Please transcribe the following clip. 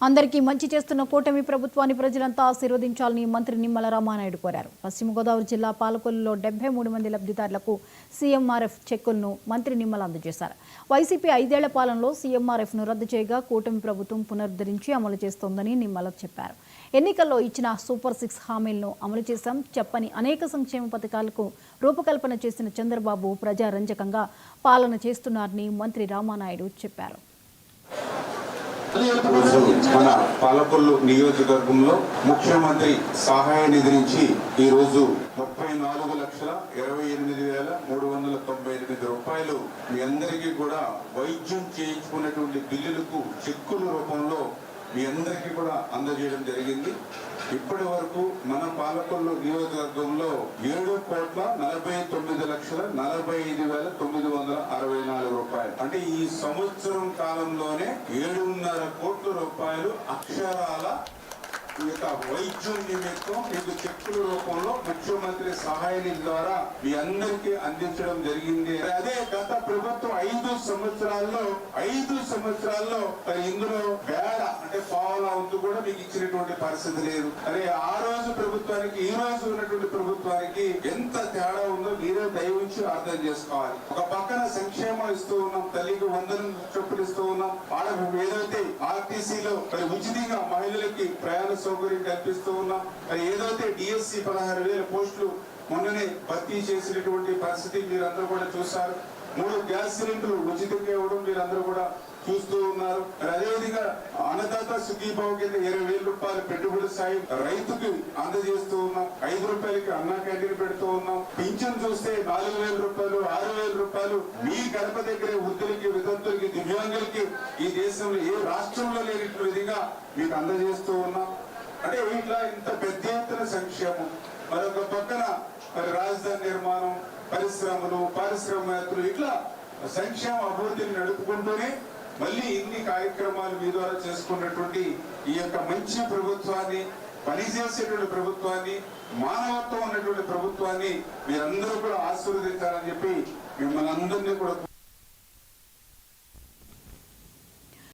అందరికీ మంచి చేస్తున్న కూటమి ప్రభుత్వాన్ని ప్రజలంతా ఆశీర్వదించాలని మంత్రి నిమ్మల రామానాయుడు కోరారు. పశ్చిమ గోదావరి జిల్లా పాలకొల్లులో 73 మంది లబ్ధిదారులకు సీఎంఆర్ఎఫ్ చెక్కులను మంత్రి నిమ్మల అందజేశారు. వైసీపీ 5 ఏళ్ల పాలనలో సీఎంఆర్ఎఫ్ను రద్దు చేయగా కూటమి ప్రభుత్వం పునరుద్ధరించి అమలు చేస్తోందని నిమ్మల చెప్పారు. ఎన్నికల్లో ఇచ్చిన సూపర్ 6 హామీలను అమలు చేశాం. చెప్పని అనేక సంక్షేమ పథకాలకు రూపకల్పన చేసిన చంద్రబాబు ప్రజారంజకంగా పాలన చేస్తున్నారని మంత్రి రామానాయుడు చెప్పారు. మన పాలకొల్లు నియోజకవర్గంలో ముఖ్యమంత్రి సహాయ నిధి నుంచి ఈ రోజు 34,28,398 రూపాయలు మీ అందరికీ కూడా వైద్యం చేయించుకున్నటువంటి బిల్లులకు చెక్కుల రూపంలో మీ అందరికీ కూడా అందజేయడం జరిగింది. ఇప్పటి వరకు మన పాలకొల్లు నియోజకవర్గంలో 7,49,45,964 రూపాయలు, అంటే ఈ సంవత్సరం కాలంలోనే 7.5 కోట్ల రూపాయలు అక్షరాల వైద్యం నిమిత్తం మీకు చెక్కుల రూపంలో ముఖ్యమంత్రి సహాయ నిధి ద్వారా మీ అందరికీ అందించడం జరిగింది. అదే గత ప్రభుత్వం 5 సంవత్సరాల్లో ఇందులో బేడ అంటే పావుల వంతు కూడా మీకు ఇచ్చినటువంటి పరిస్థితి లేదు. అరే ఆ రోజు ప్రభుత్వానికి ఈ రోజు ఉన్నటువంటి ప్రభుత్వానికి ఎంత తేడా ఉందో మీరే దయవుంచి అర్థం చేసుకోవాలి. ఒక పక్కన సంక్షేమం ఇస్తూ ఉన్నాం, తల్లికి 100 చొప్పులు ఇస్తూ ఉన్నాం, ఏదైతే ఆర్టీసీలో ఉచితంగా మహిళలకి ప్రయాణ సౌకర్యం కల్పిస్తూ ఉన్నాం, ఏదైతే డిఎస్సి 16,000 పోస్టులు మొన్ననే భర్తీ చేసినటువంటి పరిస్థితి మీరందరూ కూడా చూశారు. 3 గ్యాస్ సిలిండర్లు ఉచితంగా ఇవ్వడం మీరందరూ కూడా చూస్తూ ఉన్నారు. అదేవిధంగా అన్నదాత సుఖీభావ కింద 20,000 రూపాయలు పెట్టుబడి సాయం రైతుకి అందజేస్తూ ఉన్నాం. 5 రూపాయలకి అన్నా క్యాంటీన్ పెడుతూ ఉన్నాం. పింఛన్ చూస్తే 4,000 రూపాయలు, 6,000 రూపాయలు మీ గడప దగ్గరే వృద్ధులకి, వితంతులకి, దివ్యాంగులకి ఈ దేశంలో ఏ రాష్ట్రంలో లేని విధంగా మీకు అందజేస్తూ ఉన్నాం. అంటే ఇట్లా ఇంత పెద్ద ఎత్తున సంక్షేమం. మరొక పక్కన రాజధాని నిర్మాణం, పరిశ్రమలు, పారిశ్రామికవేత్తలు, ఇట్లా సంక్షేమ అభివృద్ధిని నడుపుకుంటూనే మళ్ళీ ఇన్ని కార్యక్రమాలు మీ ద్వారా చేసుకున్నటువంటి ఈ యొక్క మంచి ప్రభుత్వాన్ని, పనిచేసేటువంటి ప్రభుత్వాన్ని, మానవత్వం ఉన్నటువంటి ప్రభుత్వాన్ని మీరందరూ కూడా ఆశీర్వదించాలని చెప్పి మిమ్మల్ని అందరినీ కూడా